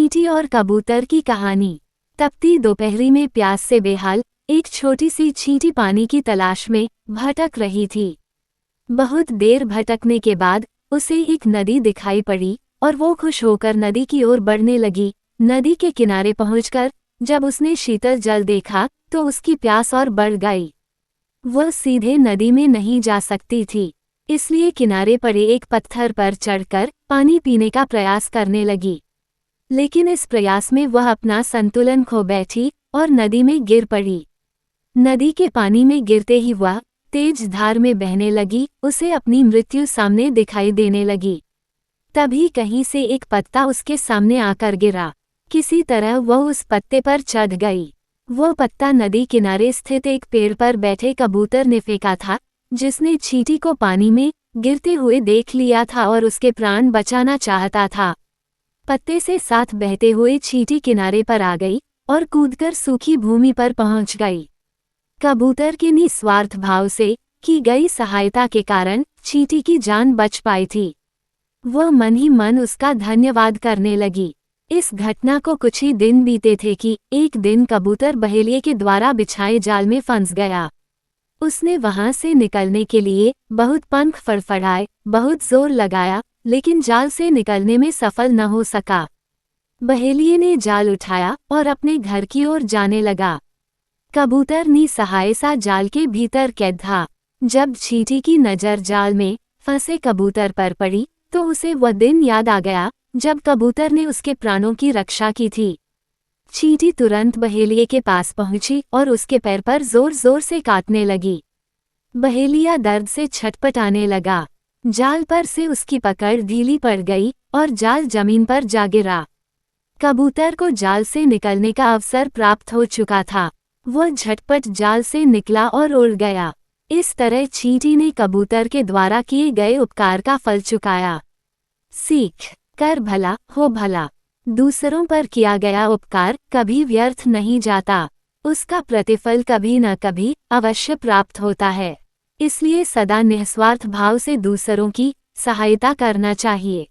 चींटी और कबूतर की कहानी। तपती दोपहरी में प्यास से बेहाल एक छोटी सी चींटी पानी की तलाश में भटक रही थी। बहुत देर भटकने के बाद उसे एक नदी दिखाई पड़ी और वो खुश होकर नदी की ओर बढ़ने लगी। नदी के किनारे पहुंचकर जब उसने शीतल जल देखा तो उसकी प्यास और बढ़ गई। वह सीधे नदी में नहीं जा सकती थी, इसलिए किनारे पड़े एक पत्थर पर चढ़कर पानी पीने का प्रयास करने लगी। लेकिन इस प्रयास में वह अपना संतुलन खो बैठी और नदी में गिर पड़ी। नदी के पानी में गिरते ही वह तेज धार में बहने लगी। उसे अपनी मृत्यु सामने दिखाई देने लगी। तभी कहीं से एक पत्ता उसके सामने आकर गिरा। किसी तरह वह उस पत्ते पर चढ़ गई। वह पत्ता नदी किनारे स्थित एक पेड़ पर बैठे कबूतर ने फेंका था, जिसने चींटी को पानी में गिरते हुए देख लिया था और उसके प्राण बचाना चाहता था। पत्ते से साथ बहते हुए चींटी किनारे पर आ गई और कूदकर सूखी भूमि पर पहुंच गई। कबूतर के निस्वार्थ भाव से की गई सहायता के कारण चींटी की जान बच पाई थी। वह मन ही मन उसका धन्यवाद करने लगी। इस घटना को कुछ ही दिन बीते थे कि एक दिन कबूतर बहेलिये के द्वारा बिछाए जाल में फंस गया। उसने वहां से निकलने के लिए बहुत पंख फड़फड़ाए, बहुत जोर लगाया, लेकिन जाल से निकलने में सफल न हो सका। बहेलिये ने जाल उठाया और अपने घर की ओर जाने लगा। कबूतर निसहाय सा जाल के भीतर कैद था। जब चींटी की नज़र जाल में फंसे कबूतर पर पड़ी तो उसे वह दिन याद आ गया जब कबूतर ने उसके प्राणों की रक्षा की थी। चींटी तुरंत बहेलिये के पास पहुंची और उसके पैर पर जोर जोर से काटने लगी। बहेलिया दर्द से छटपटाने लगा। जाल पर से उसकी पकड़ ढीली पड़ गई और जाल जमीन पर जा गिरा। कबूतर को जाल से निकलने का अवसर प्राप्त हो चुका था। वह झटपट जाल से निकला और उड़ गया। इस तरह चींटी ने कबूतर के द्वारा किए गए उपकार का फल चुकाया। सीख कर भला हो भला। दूसरों पर किया गया उपकार कभी व्यर्थ नहीं जाता। उसका प्रतिफल कभी न कभी अवश्य प्राप्त होता है। इसलिए सदा निस्वार्थ भाव से दूसरों की सहायता करना चाहिए।